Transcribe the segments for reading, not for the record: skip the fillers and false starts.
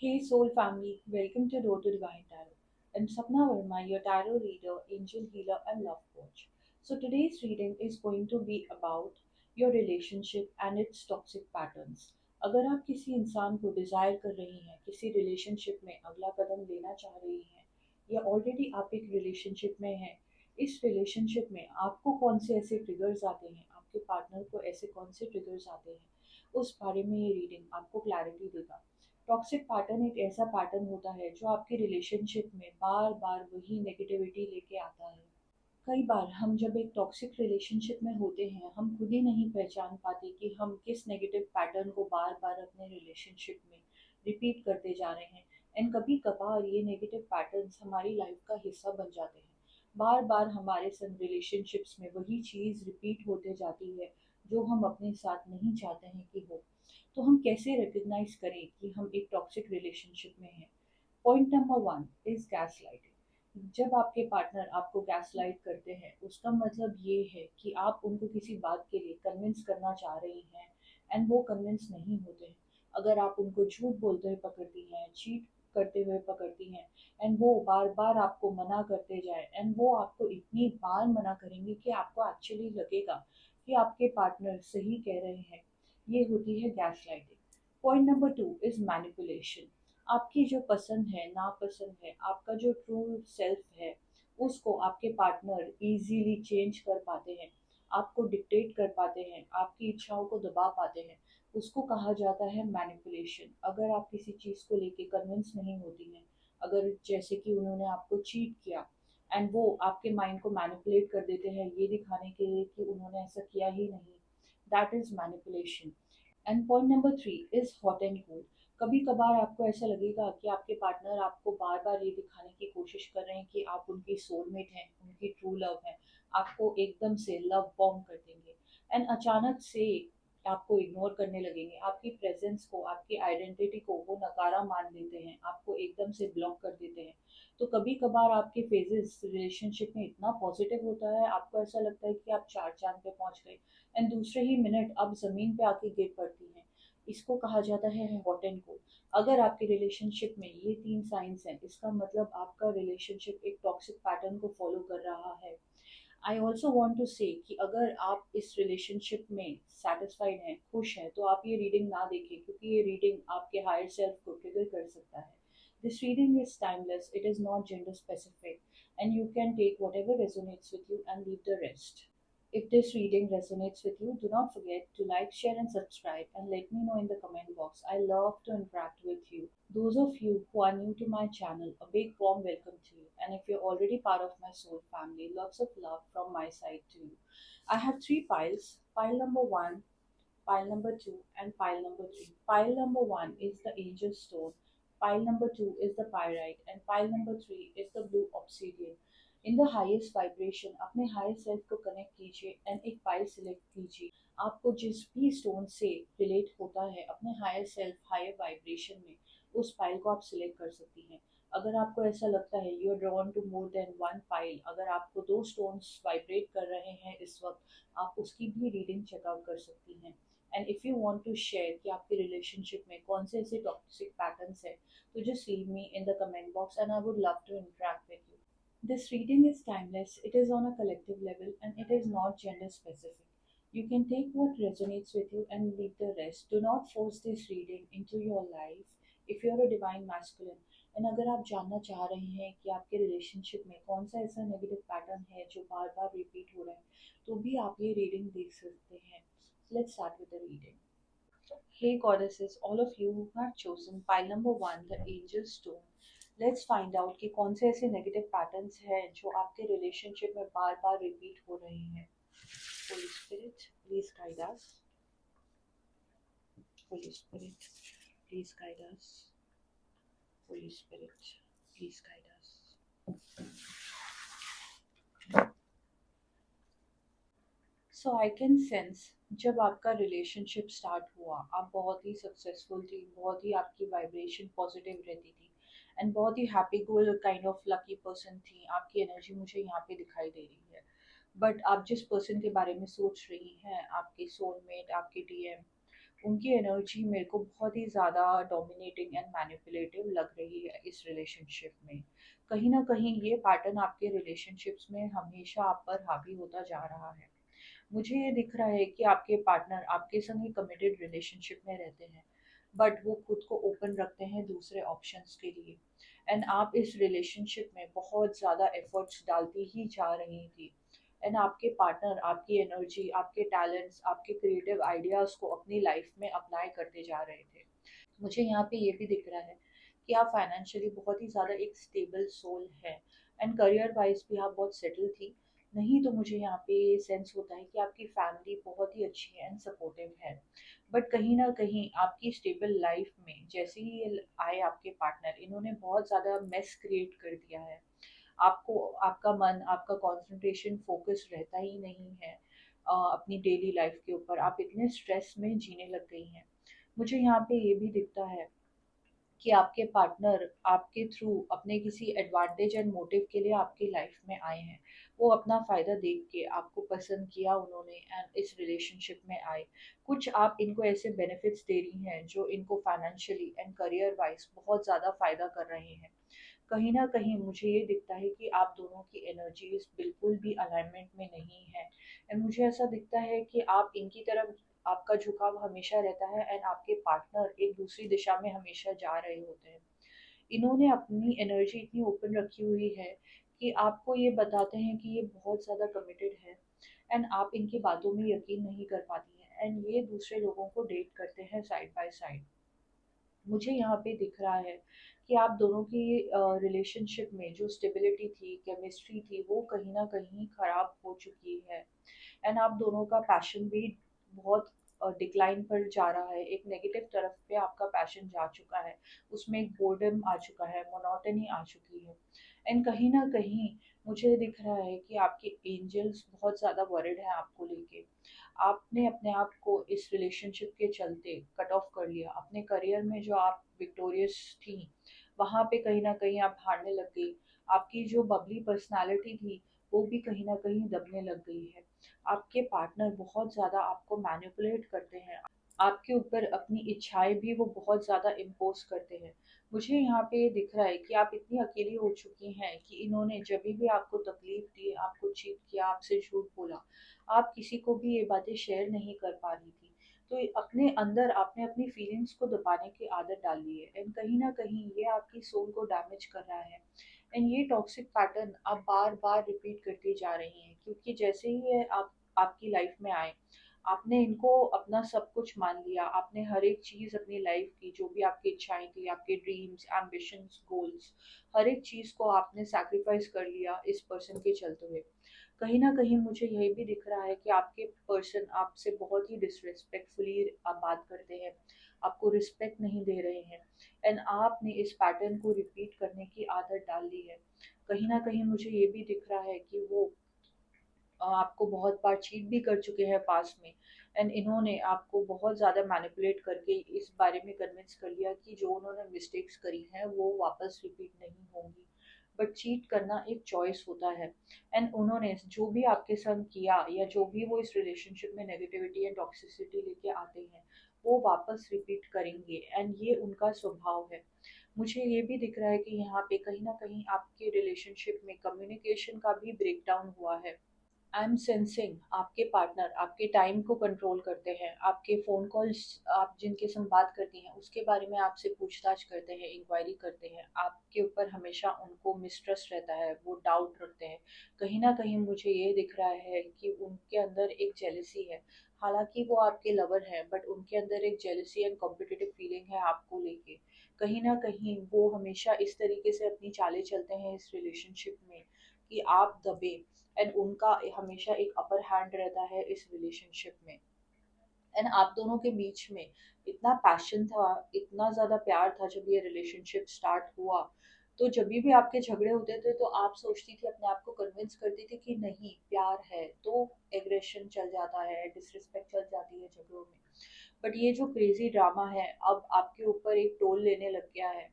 Hey Soul Family, welcome to Road to Divine Tarot. I'm Sapna Verma, your tarot reader, angel healer, and love coach. So today's reading is going to be about your relationship and its toxic patterns. अगर आप किसी इंसान को Dzire कर रही हैं, किसी relationship में अगला कदम लेना चाह रही हैं, या ऑलरेडी आप एक रिलेशनशिप में हैं, इस रिलेशनशिप में आपको कौन से ऐसे ट्रिगर्स आते हैं, आपके पार्टनर को ऐसे कौन से ट्रिगर्स आते हैं, उस बारे में ये रीडिंग आपको क्लैरिटी देगा। टॉक्सिक पैटर्न एक ऐसा पैटर्न होता है जो आपके रिलेशनशिप में बार बार वही नेगेटिविटी लेके आता है। कई बार हम जब एक टॉक्सिक रिलेशनशिप में होते हैं, हम खुद ही नहीं पहचान पाते कि हम किस नेगेटिव पैटर्न को बार बार अपने रिलेशनशिप में रिपीट करते जा रहे हैं। एंड कभी कभार ये नेगेटिव पैटर्न्स हमारी लाइफ का हिस्सा बन जाते हैं। बार बार हमारे संग रिलेशनशिप्स में वही चीज़ रिपीट होते जाती है जो हम अपने साथ नहीं चाहते हैं कि हो। तो हम कैसे रिकग्नाइज करें कि हम एक टॉक्सिक रिलेशनशिप में हैं। Point number one is gas lighting. जब आपके पार्टनर आपको गैस लाइट करते हैं, उसका मतलब ये है कि आप उनको किसी बात के लिए कन्विंस करना चाह रही हैं एंड वो कन्विंस नहीं होते हैं। अगर आप उनको झूठ बोलते हुए पकड़ती हैं, चीट करते हुए पकड़ती हैं, एंड वो बार बार आपको मना करते जाए, एंड वो आपको इतनी बार मना करेंगे कि आपको एक्चुअली लगेगा कि आपके पार्टनर सही कह रहे हैं। ये होती है gas lighting. Point number two is manipulation. आपकी जो पसंद है, नापसंद है, आपका जो ट्रू सेल्फ है, उसको आपके पार्टनर इजीली चेंज कर पाते हैं, आपको डिक्टेट कर पाते हैं, आपकी इच्छाओं को दबा पाते हैं। उसको कहा जाता है मैनिपुलेशन। अगर आप किसी चीज़ को लेके कन्विंस नहीं होती हैं, अगर जैसे कि उन्होंने आपको चीट किया एंड वो आपके माइंड को मैनिपुलेट कर देते हैं ये दिखाने के लिए कि उन्होंने ऐसा किया ही नहीं, that is manipulation. And point number three is hot and cold. कभी कभार आपको ऐसा लगेगा कि आपके पार्टनर आपको बार बार ये दिखाने की कोशिश कर रहे हैं कि आप उनकी सोलमेट हैं, उनकी ट्रू लव है, आपको एकदम से लव बॉम्ब कर देंगे एंड अचानक से आपको इग्नोर करने लगेंगे, आपकी प्रेजेंस को, आपकी आइडेंटिटी को वो नकारा मान लेते हैं, आपको एकदम से ब्लॉक कर देते हैं। तो कभी कभार आपके फेजेस रिलेशनशिप में इतना पॉजिटिव होता है, आपको ऐसा लगता है कि आप चार चांद पे पहुंच गए, एंड दूसरे ही मिनट आप जमीन पे आके गिर पड़ती हैं। इसको कहा जाता है हॉट एंड कोल्ड। अगर आपके रिलेशनशिप में ये तीन साइंस हैं, इसका मतलब आपका रिलेशनशिप एक टॉक्सिक पैटर्न को फॉलो कर रहा है। आई ऑल्सो वॉन्ट टू से कि अगर आप इस रिलेशनशिप में सेटिस्फाइड हैं, खुश हैं, तो आप ये रीडिंग ना देखें, क्योंकि ये रीडिंग आपके हायर सेल्फ को ट्रिगर कर सकता है। This reading is timeless, it is not gender specific, and you can take whatever resonates with you and leave the rest. If this reading resonates with you, do not forget to like, share, and subscribe, and let me know in the comment box. I love to interact with you. Those of you who are new to my channel, a big warm welcome to you. And if you're already part of my soul family, lots of love from my side to you. I have three piles: pile number one, pile number two, and pile number three. Pile number one is the angel stone, pile number two is the pyrite, and pile number three is the blue obsidian. In the highest vibration अपने higher self को connect कीजिए and एक pile select कीजिए। आपको जिस भी stone से relate होता है अपने हायर सेल्फ हायर वाइब्रेशन में, उस पाइल को आप सिलेक्ट कर सकती हैं। अगर आपको ऐसा लगता है you are drawn to more than one pile, अगर आपको दो स्टोन्स वाइब्रेट कर रहे हैं इस वक्त, आप उसकी भी रीडिंग चेकआउट कर सकती हैं। And if you want to share कि आपके रिलेशनशिप में कौन से ऐसे टॉक्सिक पैटर्न्स हैं, तो just leave me in the comment box and I would love to interact with you. This reading is timeless, it is on a collective level, and it is not gender specific. You can take what resonates with you and leave the rest. Do not force this reading into your life if you are a divine masculine. And अगर आप जानना चाह रहे हैं कि आपके relationship में कौन सा ऐसा नेगेटिव पैटर्न है जो बार बार रिपीट हो रहा है, तो भी आप ये रीडिंग देख सकते हैं। Let's start with the reading. Hey goddesses, all of you who have chosen pile number one, the angel stone. Let's find out कि कौन से ऐसे नेगेटिव पैटर्न्स हैं जो आपके रिलेशनशिप में बार बार रिपीट हो रहे हैं। Holy Spirit, please guide us. Holy Spirit, please guide us. Holy Spirit, please guide us. So I can sense जब आपका रिलेशनशिप स्टार्ट हुआ, आप बहुत ही सक्सेसफुल थी, बहुत ही आपकी वाइब्रेशन पॉजिटिव रहती थी, एंड बहुत ही happy goal kind of lucky person थी। आपकी एनर्जी मुझे यहाँ पे दिखाई दे रही है। बट आप जिस पर्सन के बारे में सोच रही हैं, आपके सोलमेट, आपके डीएम, उनकी एनर्जी मेरे को बहुत ही ज़्यादा डोमिनेटिंग एंड मैनिपुलेटिव लग रही है इस रिलेशनशिप में। कहीं न कहीं ये पैटर्न आपके रिलेशनशिप्स में हमेशा आप पर हावी होता जा रहा है। मुझे ये दिख रहा है कि आपके पार्टनर आपके संग एक कमिटेड रिलेशनशिप में रहते हैं, बट वो खुद को ओपन रखते हैं दूसरे ऑप्शंस के लिए। एंड आप इस रिलेशनशिप में बहुत ज़्यादा एफर्ट्स डालती ही जा रही थी, एंड आपके पार्टनर आपकी एनर्जी, आपके टैलेंट्स, आपके क्रिएटिव आइडियाज़ को अपनी लाइफ में अप्लाई करते जा रहे थे। मुझे यहाँ पे ये भी दिख रहा है कि आप फाइनेंशियली बहुत ही ज़्यादा एक स्टेबल सोल है, एंड करियर वाइज भी आप बहुत सेटल थी। नहीं तो मुझे यहाँ पे ये सेंस होता है कि आपकी फैमिली बहुत ही अच्छी है एंड सपोर्टिव है। बट कहीं ना कहीं आपकी स्टेबल लाइफ में जैसे ही ये आए आपके पार्टनर, इन्होंने बहुत ज़्यादा मेस क्रिएट कर दिया है। आपको आपका मन, आपका कंसंट्रेशन, फोकस रहता ही नहीं है अपनी डेली लाइफ के ऊपर। आप इतने स्ट्रेस में जीने लग गई हैं। मुझे यहाँ पे ये भी दिखता है कि आपके पार्टनर आपके थ्रू अपने किसी एडवांटेज एंड मोटिव के लिए आपकी लाइफ में आए हैं। वो अपना फ़ायदा देख के आपको पसंद किया उन्होंने एंड इस रिलेशनशिप में आए। कुछ आप इनको ऐसे बेनिफिट्स दे रही हैं जो इनको फाइनेंशियली एंड करियर वाइज बहुत ज़्यादा फ़ायदा कर रहे हैं। कहीं न कहीं मुझे ये दिखता है कि आप दोनों की एनर्जीज़ बिल्कुल भी अलाइनमेंट में नहीं है, एंड मुझे ऐसा दिखता है कि आप इनकी तरफ आपका झुकाव हमेशा रहता है, एंड आपके पार्टनर एक दूसरी दिशा में हमेशा जा रहे होते हैं। इन्होंने अपनी एनर्जी इतनी ओपन रखी हुई है कि आपको ये बताते हैं कि ये बहुत ज़्यादा कमिटेड है, एंड आप इनकी बातों में यकीन नहीं कर पाती हैं, एंड ये दूसरे लोगों को डेट करते हैं साइड बाय साइड। मुझे यहाँ पे दिख रहा है कि आप दोनों की रिलेशनशिप में जो स्टेबिलिटी थी, केमिस्ट्री थी, वो कहीं ना कहीं खराब हो चुकी है, एंड आप दोनों का पैशन भी बहुत डिक्लाइन पर जा रहा है। एक नेगेटिव तरफ पे आपका पैशन जा चुका है, उसमें एक बोर्डम आ चुका है, मोनोटनी आ चुकी है। एंड कहीं ना कहीं मुझे दिख रहा है कि आपके एंजल्स बहुत ज़्यादा वरिड हैं आपको लेके। आपने अपने आप को इस रिलेशनशिप के चलते कट ऑफ कर लिया। अपने करियर में जो आप विक्टोरियस थी, वहाँ पे कहीं ना कहीं आप हारने लग गई। आपकी जो बबली पर्सनालिटी थी, वो भी कहीं ना कहीं दबने लग गई है। आपके पार्टनर बहुत ज़्यादा आपको मैनिपुलेट करते हैं, आपके ऊपर अपनी इच्छाएं भी वो बहुत ज़्यादा इम्पोज करते हैं। मुझे यहाँ पे ये दिख रहा है कि आप इतनी अकेली हो चुकी हैं कि इन्होंने जब भी आपको तकलीफ दी, आपको चीट किया, आपसे झूठ बोला, आप किसी को भी ये बातें शेयर नहीं कर पा रही थी। तो अपने अंदर आपने अपनी फीलिंग्स को दबाने की आदत डाल ली है, एंड कहीं ना कहीं ये आपकी सोल को डैमेज कर रहा है। एंड ये टॉक्सिक पैटर्न आप बार बार रिपीट करती जा रही हैं, क्योंकि जैसे ही ये आप आपकी लाइफ में आए, आपने इनको अपना सब कुछ मान लिया। आपने हर एक चीज़ अपनी लाइफ की, जो भी आपकी इच्छाएं थी, आपके ड्रीम्स, एम्बिशंस, गोल्स, हर एक चीज़ को आपने सैक्रिफाइस कर लिया इस पर्सन के चलते हुए। कहीं न कहीं मुझे यही भी दिख रहा है कि आपके पर्सन आपसे बहुत ही डिसरिस्पेक्टफुली बात करते हैं, आपको रिस्पेक्ट नहीं दे रहे हैं, एंड आपने इस पैटर्न को रिपीट करने की आदत डाल ली है। कहीं न कहीं मुझे ये भी दिख रहा है कि वो आपको बहुत बार चीट भी कर चुके हैं पास्ट में, एंड इन्होंने आपको बहुत ज़्यादा मैनिपुलेट करके इस बारे में कन्विंस कर लिया कि जो उन्होंने मिस्टेक्स करी हैं वो वापस रिपीट नहीं होंगी। बट चीट करना एक चॉइस होता है, एंड उन्होंने जो भी आपके संग किया या जो भी वो इस रिलेशनशिप में नेगेटिविटी एंड टॉक्सिसिटी लेके आते हैं, वो वापस रिपीट करेंगे, एंड ये उनका स्वभाव है। मुझे ये भी दिख रहा है कि यहाँ पे कहीं ना कहीं आपके रिलेशनशिप में कम्युनिकेशन का भी ब्रेकडाउन हुआ है। आई एम सेंसिंग आपके पार्टनर आपके टाइम को कंट्रोल करते हैं। आपके फ़ोन कॉल्स, आप जिनके संग बात करती हैं उसके बारे में आपसे पूछताछ करते हैं, इंक्वायरी करते हैं। आपके ऊपर हमेशा उनको मिसट्रस्ट रहता है, वो डाउट रखते हैं। कहीं ना कहीं मुझे ये दिख रहा है कि उनके अंदर एक जेलसी है। हालांकि वो आपके लवर हैं, बट उनके अंदर एक जेलसी एंड कॉम्पिटिटिव फीलिंग है आपको लेके। कहीं ना कहीं वो हमेशा इस तरीके से अपनी चालें चलते हैं इस रिलेशनशिप में कि आप दबे, एंड उनका हमेशा एक अपर हैंड रहता है इस रिलेशनशिप में। एंड आप दोनों के बीच में इतना पैशन था, इतना ज़्यादा प्यार था जब ये रिलेशनशिप स्टार्ट हुआ। तो जब भी आपके झगड़े होते थे तो आप सोचती थी, अपने आप को कन्विंस करती थी कि नहीं, प्यार है तो एग्रेशन चल जाता है, डिसरिस्पेक्ट चल जाती है झगड़ों में। बट ये जो क्रेजी ड्रामा है अब आपके ऊपर एक टोल लेने लग गया है।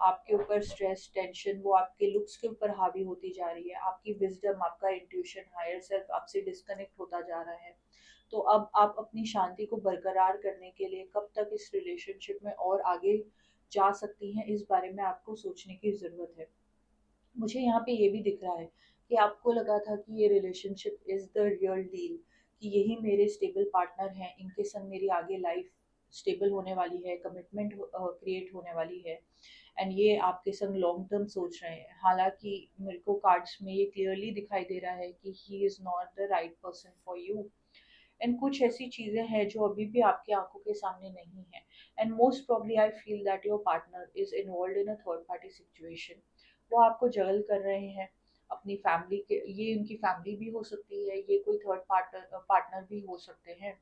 आपके ऊपर स्ट्रेस, टेंशन, वो आपके लुक्स के ऊपर हावी होती जा रही है। आपकी विजडम, आपका इंट्यूशन, हायर सेल्फ आपसे डिस्कनेक्ट होता जा रहा है। तो अब आप अपनी शांति को बरकरार करने के लिए कब तक इस रिलेशनशिप में और आगे जा सकती हैं, इस बारे में आपको सोचने की ज़रूरत है। मुझे यहाँ पे ये भी दिख रहा है कि आपको लगा था कि ये relationship is the real deal, कि यही मेरे स्टेबल पार्टनर हैं, इनके संग मेरी आगे लाइफ स्टेबल होने वाली है, कमिटमेंट क्रिएट होने वाली है, एंड ये आपके संग लॉन्ग टर्म सोच रहे हैं। हालांकि मेरे को कार्ड्स में ये क्लियरली दिखाई दे रहा है कि he is not the right person for you, and कुछ ऐसी चीज़ें हैं जो अभी भी आपकी आंखों के सामने नहीं है, and most probably I feel that your partner is involve in a third party situation. वो आपको जगल कर रहे हैं अपनी फैमिली के, ये उनकी फैमिली भी हो सकती है, ये कोई थर्ड पार्टनर पार्टनर भी हो सकते हैं।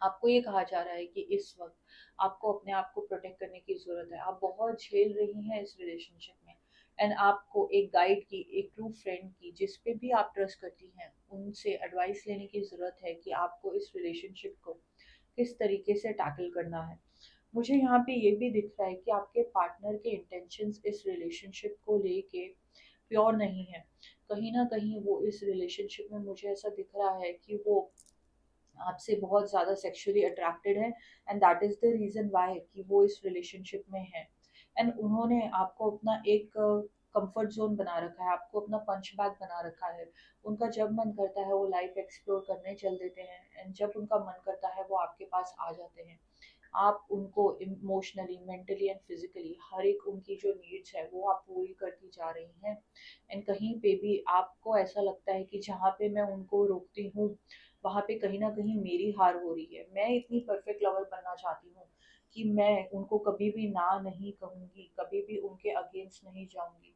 आपको ये कहा जा रहा है कि इस वक्त आपको अपने आप को प्रोटेक्ट करने की ज़रूरत है, आप बहुत झेल रही हैं इस रिलेशनशिप में, एंड आपको एक गाइड की, एक ट्रू फ्रेंड की, जिस पे भी आप ट्रस्ट करती हैं, उनसे एडवाइस लेने की ज़रूरत है कि आपको इस रिलेशनशिप को किस तरीके से टैकल करना है। मुझे यहाँ पे ये भी दिख रहा है कि आपके पार्टनर के इंटेंशंस इस रिलेशनशिप को लेके प्योर नहीं है। कहीं ना कहीं वो इस रिलेशनशिप में, मुझे ऐसा दिख रहा है कि वो आपसे बहुत ज़्यादा सेक्सुअली अट्रैक्टेड है, and that is the reason why कि वो इस रिलेशनशिप में है, एंड उन्होंने आपको अपना एक कंफर्ट जोन बना रखा है, आपको अपना पंच बैग बना रखा है। उनका जब मन करता है वो लाइफ एक्सप्लोर करने चल देते हैं, एंड जब उनका मन करता है वो आपके पास आ जाते हैं। आप उनको इमोशनली, मेंटली एंड फिजिकली हर एक उनकी जो नीड्स है वो आप पूरी करती जा रही हैं, एंड कहीं पे भी आपको ऐसा लगता है कि जहाँ पे मैं उनको रोकती हूँ वहाँ पे कहीं ना कहीं मेरी हार हो रही है। मैं इतनी परफेक्ट लवर बनना चाहती हूँ कि मैं उनको कभी भी ना नहीं कहूँगी, कभी भी उनके अगेंस्ट नहीं जाऊँगी।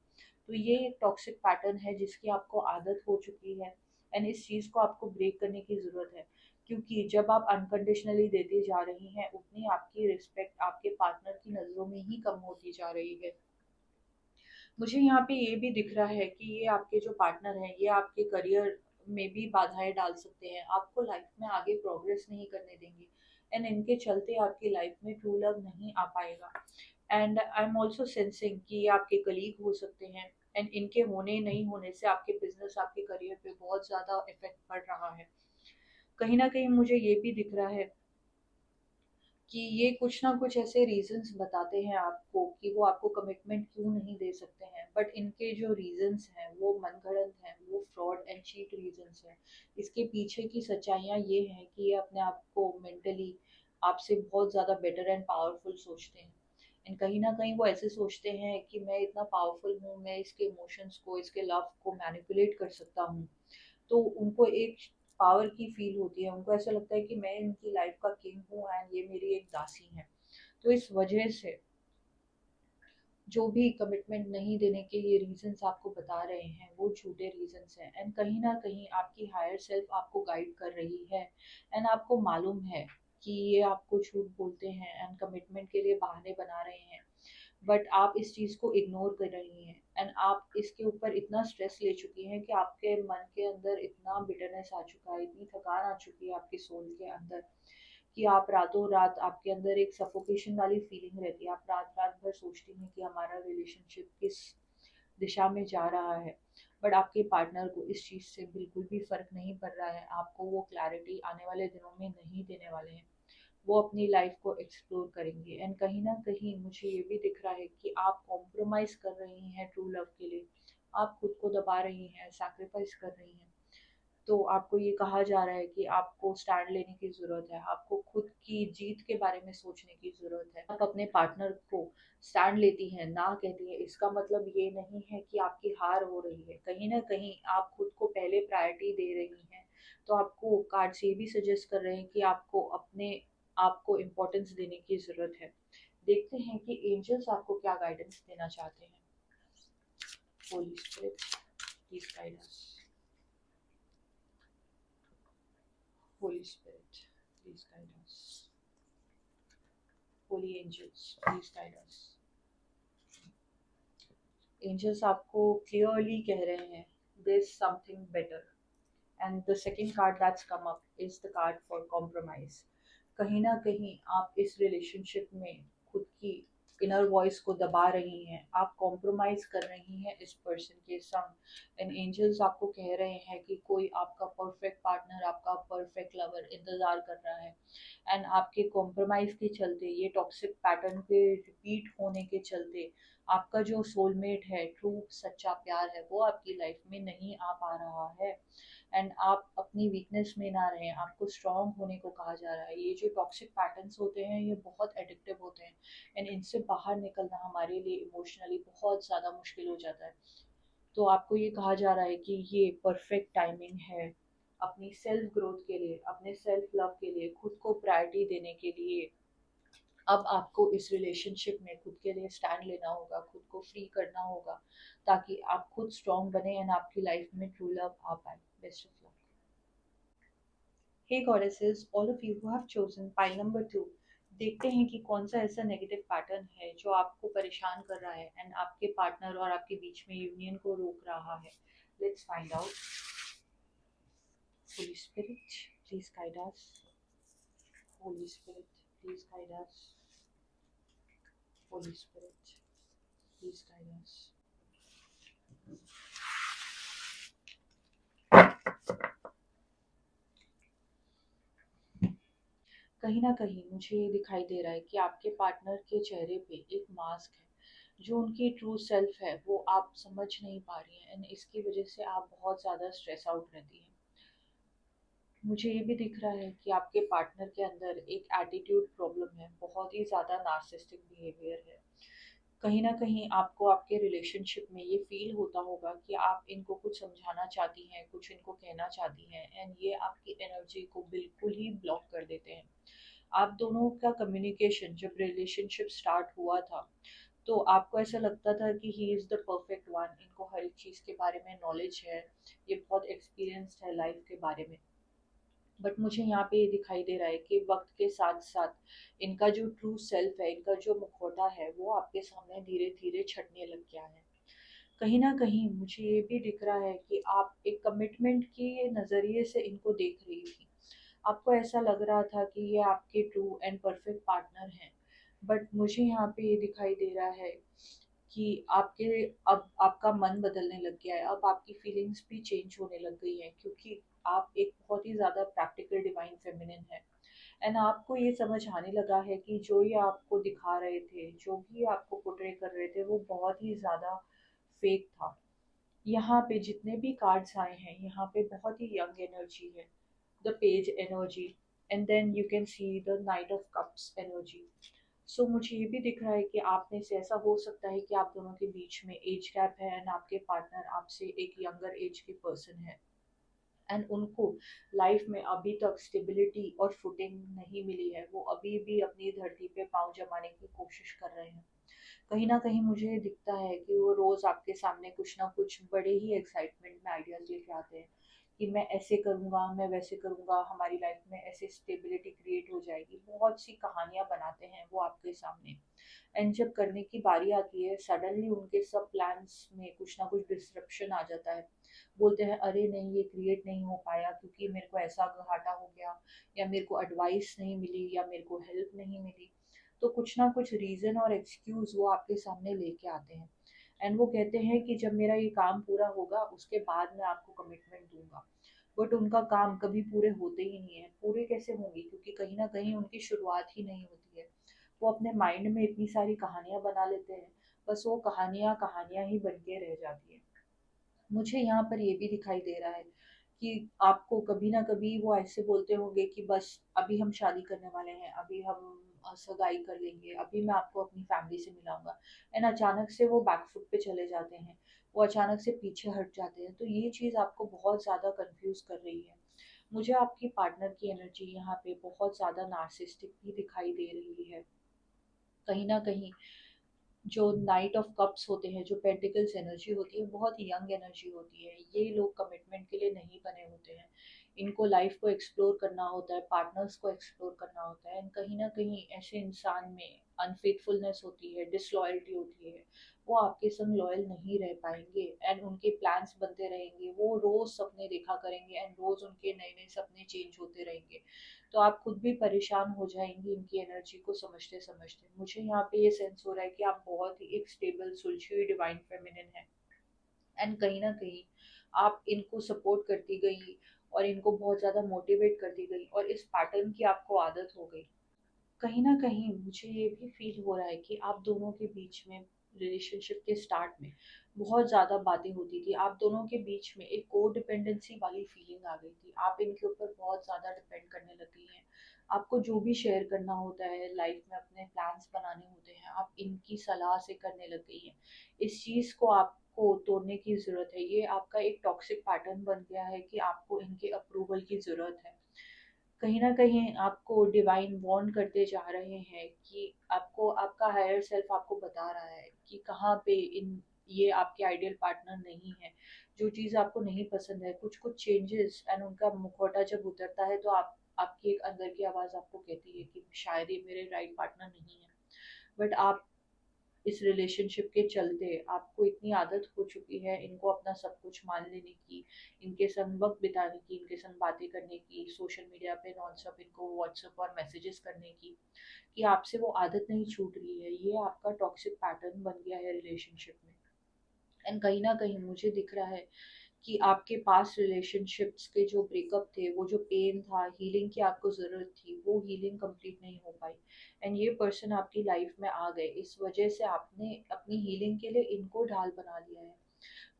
तो ये एक टॉक्सिक पैटर्न है जिसकी आपको आदत हो चुकी है, एंड इस चीज़ को आपको ब्रेक करने की ज़रूरत है, क्योंकि जब आप अनकंडीशनली देती जा रही हैं उतनी आपकी रिस्पेक्ट आपके पार्टनर की नज़रों में ही कम होती जा रही है। मुझे यहाँ पे ये भी दिख रहा है कि ये आपके जो पार्टनर हैं ये आपके करियर में भी बाधाएं डाल सकते हैं, आपको लाइफ में आगे प्रोग्रेस नहीं करने देंगे, एंड इनके चलते आपकी लाइफ में ट्रू लव नहीं आ पाएगा। And I am also sensing कि ये आपके कलीग हो सकते हैं, एंड इनके होने नहीं होने से आपके बिजनेस, आपके करियर पे बहुत ज़्यादा इफेक्ट पड़ रहा है। कहीं ना कहीं मुझे ये भी दिख रहा है कि ये कुछ ना कुछ ऐसे रीजंस बताते हैं आपको कि वो आपको कमिटमेंट क्यों नहीं दे सकते हैं, बट इनके जो रीजंस हैं वो मनगढ़ंत हैं, वो फ्रॉड एंड चीट रीजंस हैं। इसके पीछे की सच्चाइयाँ ये हैं कि ये अपने आप को मेंटली आपसे बहुत ज़्यादा बेटर एंड पावरफुल सोचते हैं, एंड कहीं ना कहीं वो ऐसे सोचते हैं कि मैं इतना पावरफुल हूँ, मैं इसके इमोशंस को, इसके लव को मैनिपुलेट कर सकता हूँ। तो उनको एक पावर की फील होती है, उनको ऐसा लगता है कि मैं इनकी लाइफ का किंग हूँ एंड ये मेरी एक दासी है। तो इस वजह से जो भी कमिटमेंट नहीं देने के ये रीजंस आपको बता रहे हैं वो झूठे रीजंस हैं, एंड कहीं ना कहीं आपकी हायर सेल्फ आपको गाइड कर रही है, एंड आपको मालूम है कि ये आपको झूठ बोलते हैं एंड कमिटमेंट के लिए बहाने बना रहे हैं, बट आप इस चीज़ को इग्नोर कर रही हैं, एंड आप इसके ऊपर इतना स्ट्रेस ले चुकी हैं कि आपके मन के अंदर इतना बिटरनेस आ चुका है, इतनी थकान आ चुकी है आपके सोल के अंदर, कि आप रातों रात, आपके अंदर एक सफोकेशन वाली फीलिंग रहती है, आप रात रात भर सोचती हैं कि हमारा रिलेशनशिप किस दिशा में जा रहा है, बट आपके पार्टनर को इस चीज़ से बिल्कुल भी फर्क नहीं पड़ रहा है, आपको वो क्लैरिटी आने वाले दिनों में नहीं देने वाले हैं। वो अपनी लाइफ को एक्सप्लोर करेंगे, एंड कहीं ना कहीं मुझे ये भी दिख रहा है कि आप कॉम्प्रोमाइज़ कर रही हैं ट्रू लव के लिए, आप खुद को दबा रही हैं, सैक्रिफाइस कर रही हैं। तो आपको ये कहा जा रहा है कि आपको स्टैंड लेने की ज़रूरत है, आपको खुद की जीत के बारे में सोचने की ज़रूरत है। आप अपने पार्टनर को स्टैंड लेती हैं, ना कहती हैं, इसका मतलब ये नहीं है कि आपकी हार हो रही है, कहीं ना कहीं आप खुद को पहले प्रायोरिटी दे रही हैं। तो आपको कार्ड्स ये भी सजेस्ट कर रहे हैं कि आपको अपने आप को इम्पोर्टेंस देने की ज़रूरत है। देखते हैं कि एंजल्स आपको क्या गाइडेंस देना चाहते हैं। Holi spirit, please guide us. Holy Spirit, please guide us. Holy angels, please guide us. Angels आपको clearly कह रहे हैं there's something better, and the second card that's come up is the card for compromise. कहीं ना कहीं आप इस relationship में खुद की इनर वॉइस को दबा रही हैं, आप कॉम्प्रोमाइज कर रही हैं इस पर्सन के संग। एंड एंजल्स आपको कह रहे हैं कि कोई आपका परफेक्ट पार्टनर, आपका परफेक्ट लवर इंतजार कर रहा है। एंड आपके कॉम्प्रोमाइज के चलते, ये टॉक्सिक पैटर्न के रिपीट होने के चलते, आपका जो सोलमेट है, ट्रू सच्चा प्यार है, वो आपकी लाइफ में नहीं आ पा रहा है। एंड आप अपनी वीकनेस में ना रहें, आपको स्ट्रांग होने को कहा जा रहा है। ये जो टॉक्सिक पैटर्न्स होते हैं ये बहुत एडिक्टिव होते हैं, एंड इनसे बाहर निकलना हमारे लिए इमोशनली बहुत ज़्यादा मुश्किल हो जाता है। तो आपको ये कहा जा रहा है कि ये परफेक्ट टाइमिंग है अपनी सेल्फ ग्रोथ के लिए, अपने सेल्फ लव के लिए, खुद को प्रायोरिटी देने के लिए। अब आपको इस रिलेशनशिप में खुद के लिए स्टैंड लेना होगा, खुद को फ्री करना होगा, ताकि आप खुद स्ट्रांग बने एंड आपकी लाइफ में ट्रू लव आ पाए। Best of luck. Hey goddesses, all of you who have chosen pile number 2, देखते हैं कि कौन सा ऐसा नेगेटिव पैटर्न है जो आपको परेशान कर रहा है एंड आपके पार्टनर और आपके बीच में यूनियन को रोक रहा है। Let's find out. Holi spirit, please guide us. Holi spirit, please guide us. Holi spirit, please guide us. कहीं ना कहीं मुझे ये दिखाई दे रहा है कि आपके पार्टनर के चेहरे पे एक मास्क है, जो उनकी ट्रू सेल्फ है वो आप समझ नहीं पा रही हैं, एंड इसकी वजह से आप बहुत ज़्यादा स्ट्रेस आउट रहती हैं। मुझे ये भी दिख रहा है कि आपके पार्टनर के अंदर एक एटीट्यूड प्रॉब्लम है, बहुत ही ज़्यादा नार्सिसिस्टिक बिहेवियर है। कहीं ना कहीं आपको आपके रिलेशनशिप में ये फील होता होगा कि आप इनको कुछ समझाना चाहती हैं, कुछ इनको कहना चाहती हैं, एंड ये आपकी एनर्जी को बिल्कुल ही ब्लॉक कर देते हैं। आप दोनों का कम्युनिकेशन जब रिलेशनशिप स्टार्ट हुआ था, तो आपको ऐसा लगता था कि he is the perfect one, इनको हर एक चीज़ के बारे में नॉलेज है, ये बहुत एक्सपीरियंस्ड है लाइफ के बारे में। बट मुझे यहाँ पे ये दिखाई दे रहा है कि वक्त के साथ साथ इनका जो ट्रू सेल्फ है, इनका जो मुखौटा है, वो आपके सामने धीरे धीरे छटने लग गया है। कहीं ना कहीं मुझे ये भी दिख रहा है कि आप एक कमिटमेंट के नज़रिए से इनको देख रही थी। आपको ऐसा लग रहा था कि ये आपके ट्रू एंड परफेक्ट पार्टनर हैं। बट मुझे यहाँ पे ये दिखाई दे रहा है कि आपके अब आपका मन बदलने लग गया है, अब आपकी फीलिंग्स भी चेंज होने लग गई हैं, क्योंकि आप एक बहुत ही ज़्यादा प्रैक्टिकल डिवाइन फेमिनिन है। एंड आपको ये समझ आने लगा है कि जो ये आपको दिखा रहे थे, जो भी आपको पोर्ट्रे कर रहे थे, वो बहुत ही ज़्यादा फेक था। यहाँ पे जितने भी कार्ड्स आए हैं, यहाँ पे बहुत ही यंग एनर्जी है, the page energy, and then you can see the knight of cups energy. So मुझे ये भी दिख रहा है कि आप में से ऐसा हो सकता है कि आप दोनों के बीच में एज गैप है, एंड आपके पार्टनर आपसे एक यंगर एज के पर्सन है, एंड उनको लाइफ में अभी तक स्टेबिलिटी और फुटिंग नहीं मिली है, वो अभी भी अपनी धरती पे पाँव जमाने की कोशिश कर रहे हैं। कहीं ना कहीं मुझे दिखता है कि वो रोज आपके सामने कुछ ना कुछ बड़े ही एक्साइटमेंट में आइडियाज लेके आते हैं कि मैं ऐसे करूँगा, मैं वैसे करूँगा, हमारी लाइफ में ऐसे स्टेबिलिटी क्रिएट हो जाएगी, बहुत सी कहानियां बनाते हैं वो आपके सामने। एंड जब करने की बारी आती है, सडनली उनके सब प्लान्स में कुछ ना कुछ डिस्ट्रप्शन आ जाता है। बोलते हैं अरे नहीं, ये क्रिएट नहीं हो पाया क्योंकि मेरे को ऐसा घाटा हो गया, या मेरे को एडवाइस नहीं मिली, या मेरे को हेल्प नहीं मिली। तो कुछ ना कुछ रीज़न और एक्सक्यूज़ वो आपके सामने लेके आते हैं, एंड वो कहते हैं कि जब मेरा ये काम पूरा होगा उसके बाद मैं आपको कमिटमेंट दूंगा। बट उनका काम कभी पूरे होते ही नहीं है। पूरे कैसे होंगे, क्योंकि कहीं ना कहीं उनकी शुरुआत ही नहीं होती है। वो अपने माइंड में इतनी सारी कहानियां बना लेते हैं, बस वो कहानियां कहानियां ही बन के रह जाती है। मुझे यहाँ पर ये भी दिखाई दे रहा है कि आपको कभी ना कभी वो ऐसे बोलते होंगे कि बस अभी हम शादी करने वाले हैं, अभी हम सगाई कर लेंगे, अभी मैं आपको अपनी फैमिली से मिलाऊंगा, एंड अचानक से वो बैकफुट पे चले जाते हैं, वो अचानक से पीछे हट जाते हैं। तो ये चीज़ आपको बहुत ज़्यादा कंफ्यूज कर रही है। मुझे आपकी पार्टनर की एनर्जी यहाँ पे बहुत ज़्यादा नार्सिस्टिक भी दिखाई दे रही है। कहीं ना कहीं जो नाइट ऑफ कप्स होते हैं, जो पेंटिकल्स एनर्जी होती है, बहुत यंग एनर्जी होती है। ये लोग कमिटमेंट के लिए नहीं बने होते हैं। इनको लाइफ को एक्सप्लोर करना होता है, पार्टनर्स को एक्सप्लोर करना होता है, एंड कहीं ना कहीं ऐसे इंसान में अनफेथफुलनेस होती है, डिसलॉयल्टी होती है, वो आपके संग लॉयल नहीं रह पाएंगे एंड उनके प्लान्स बनते रहेंगे, वो रोज सपने देखा करेंगे एंड रोज उनके नए नए सपने चेंज होते रहेंगे। तो आप खुद भी परेशान हो जाएंगी इनकी एनर्जी को समझते समझते। मुझे यहाँ पे ये सेंस हो रहा है कि आप बहुत ही एक स्टेबल सुलझी हुई डिवाइन फेमिनिन है एंड कहीं ना कहीं आप इनको सपोर्ट करती गई और इनको बहुत ज़्यादा मोटिवेट करती गई और इस पैटर्न की आपको आदत हो गई। कहीं न कहीं मुझे ये भी फ़ील हो रहा है कि आप दोनों के बीच में रिलेशनशिप के स्टार्ट में बहुत ज़्यादा बातें होती थी। आप दोनों के बीच में एक कोडिपेंडेंसी वाली फ़ीलिंग आ गई थी। आप इनके ऊपर बहुत ज़्यादा डिपेंड करने लग गई हैं। आपको जो भी शेयर करना होता है लाइफ़ में, अपने प्लान्स बनाने होते हैं, आप इनकी सलाह से करने लग गई हैं। इस चीज़ को आपको तोड़ने की ज़रूरत है। ये आपका एक टॉक्सिक पैटर्न बन गया है कि आपको इनके अप्रूवल की ज़रूरत है। कहीं न कहीं आपको डिवाइन वार्न करते जा रहे हैं कि आपको आपका हायर सेल्फ आपको बता रहा है कि कहाँ पे इन ये आपके आइडियल पार्टनर नहीं है। जो चीज़ आपको नहीं पसंद है, कुछ-कुछ चेंजेस एंड उनका मुखौटा जब उतरता है तो आप आपकी एक अंदर की आवाज़ आपको कहती है कि शायद ये मेरे राइट पार्टनर नहीं है। बट आप इस रिलेशनशिप के चलते आपको इतनी आदत हो चुकी है इनको अपना सब कुछ मान लेने की, इनके संग वक्त बिताने की, इनके संग बातें करने की, सोशल मीडिया पे नॉन स्टॉप इनको व्हाट्सएप और मैसेजेस करने की, कि आपसे वो आदत नहीं छूट रही है। ये आपका टॉक्सिक पैटर्न बन गया है रिलेशनशिप में। एंड कहीं ना कहीं मुझे दिख रहा है कि आपके पास रिलेशनशिप्स के जो ब्रेकअप थे, वो जो पेन था, हीलिंग की आपको ज़रूरत थी, वो हीलिंग कंप्लीट नहीं हो पाई एंड ये पर्सन आपकी लाइफ में आ गए। इस वजह से आपने अपनी हीलिंग के लिए इनको ढाल बना लिया है।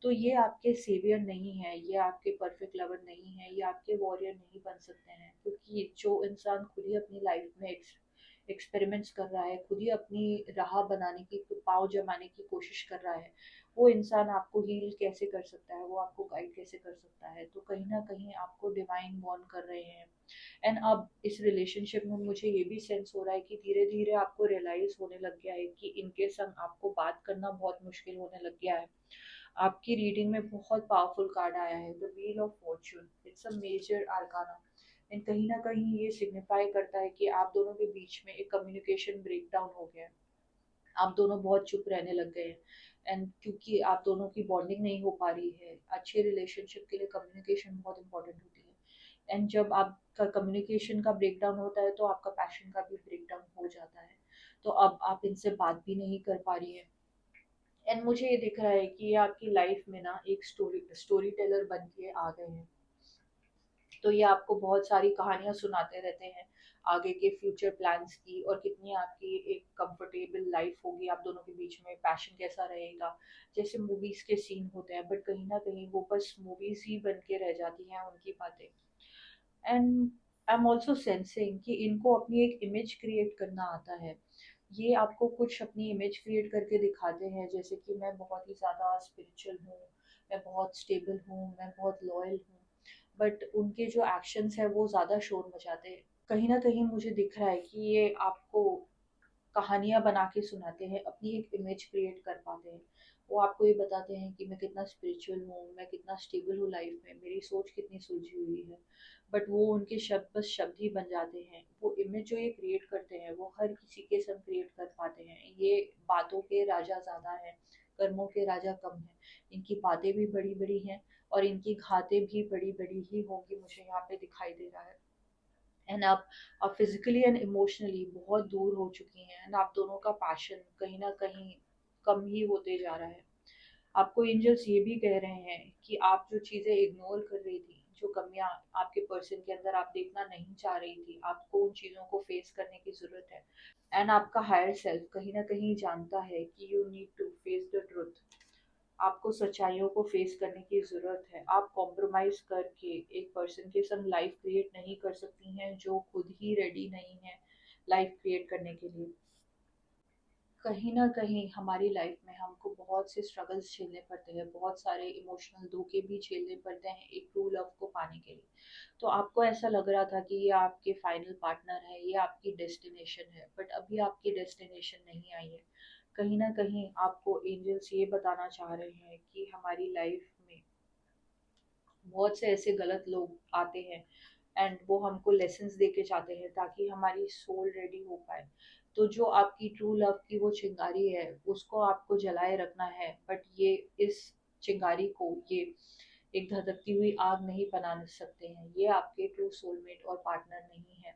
तो ये आपके सेवियर नहीं है, ये आपके परफेक्ट लवर नहीं है, ये आपके वॉरियर नहीं बन सकते हैं, क्योंकि जो इंसान खुद ही अपनी लाइफ में एक्सपेरिमेंट्स कर रहा है, खुद ही अपनी राह बनाने की, पाँव जमाने की कोशिश कर रहा है, वो इंसान आपको हील कैसे कर सकता है, वो आपको गाइड कैसे कर सकता है। तो कहीं ना कहीं आपको डिवाइन वॉर्न कर रहे हैं। एंड अब इस रिलेशनशिप में मुझे ये भी सेंस हो रहा है कि धीरे धीरे आपको रियलाइज होने लग गया है कि इनके संग आपको बात करना बहुत मुश्किल होने लग गया है। आपकी रीडिंग में बहुत पावरफुल कार्ड आया है, the wheel of fortune. It's a major arcana and कहीं ना कहीं ये सिग्निफाई करता है कि आप दोनों के बीच में एक कम्युनिकेशन ब्रेकडाउन हो गया है। आप दोनों बहुत चुप रहने लग गए हैं एंड क्योंकि आप दोनों की बॉन्डिंग नहीं हो पा रही है। अच्छे रिलेशनशिप के लिए कम्युनिकेशन बहुत इंपॉर्टेंट होती है एंड जब आपका कम्युनिकेशन का ब्रेकडाउन होता है तो आपका पैशन का भी ब्रेकडाउन हो जाता है। तो अब आप इनसे बात भी नहीं कर पा रही है एंड मुझे ये दिख रहा है कि ये आपकी लाइफ में ना एक स्टोरी टेलर बन के आ गए हैं। तो ये आपको बहुत सारी कहानियां सुनाते रहते हैं आगे के फ्यूचर प्लान्स की, और कितनी आपकी एक कंफर्टेबल लाइफ होगी आप दोनों के बीच में, पैशन कैसा रहेगा, जैसे मूवीज के सीन होते हैं। बट कहीं ना कहीं वो बस मूवीज ही बन के रह जाती हैं उनकी बातें। And I am also sensing कि इनको अपनी एक इमेज क्रिएट करना आता है। ये आपको कुछ अपनी इमेज क्रिएट करके दिखाते हैं, जैसे कि मैं बहुत ही ज़्यादा स्पिरिचुअल हूँ, मैं बहुत स्टेबल हूँ, मैं बहुत लॉयल हूँ। बट उनके जो एक्शंस है वो ज़्यादा शोर मचाते हैं। कहीं ना कहीं मुझे दिख रहा है कि ये आपको कहानियाँ बना के सुनाते हैं, अपनी एक इमेज क्रिएट कर पाते हैं। वो आपको ये बताते हैं कि मैं कितना स्पिरिचुअल हूँ, मैं कितना स्टेबल हूँ लाइफ में, मेरी सोच कितनी सुलझी हुई है। बट वो उनके शब्द बस शब्द ही बन जाते हैं। वो इमेज जो ये क्रिएट करते हैं वो हर किसी के संग क्रिएट कर पाते हैं। ये बातों के राजा ज़्यादा हैं, कर्मों के राजा कम हैं। इनकी बातें भी बड़ी बड़ी हैं और इनकी घातें भी बड़ी बड़ी ही होंगी, मुझे यहाँ पे दिखाई दे रहा है। एंड आप फिजिकली एंड इमोशनली बहुत दूर हो चुकी हैं एंड आप दोनों का पैशन कहीं ना कहीं कम ही होते जा रहा है। आपको एंजल्स ये भी कह रहे हैं कि आप जो चीज़ें इग्नोर कर रही थी, जो कमियां आपके पर्सन के अंदर आप देखना नहीं चाह रही थी, आपको उन चीज़ों को फेस करने की ज़रूरत है। एंड आपका हायर सेल्फ कहीं ना कहीं जानता है कि you need to face the truth. आपको सच्चाइयों को फेस करने की ज़रूरत है। आप कॉम्प्रोमाइज़ करके एक पर्सन के संग लाइफ क्रिएट नहीं कर सकती हैं जो खुद ही रेडी नहीं है लाइफ क्रिएट करने के लिए। कहीं न कहीं हमारी लाइफ में हमको बहुत से स्ट्रगल्स झेलने पड़ते हैं, बहुत सारे इमोशनल धोखे भी झेलने पड़ते हैं एक ट्रू लव को पाने के लिए। तो आपको ऐसा लग रहा था कि ये आपके फाइनल पार्टनर है, ये आपकी डेस्टिनेशन है, बट अभी आपकी डेस्टिनेशन नहीं आई है। कहीं न कहीं आपको एंजल्स ये बताना चाह रहे हैं कि हमारी लाइफ में बहुत से ऐसे गलत लोग आते हैं एंड वो हमको लेसन्स दे के जाते हैं ताकि हमारी सोल रेडी हो पाए। तो जो आपकी ट्रू लव की वो चिंगारी है उसको आपको जलाए रखना है, बट ये इस चिंगारी को ये एक धधकती हुई आग नहीं बना सकते हैं। ये आपके ट्रू सोलमेट और पार्टनर नहीं है।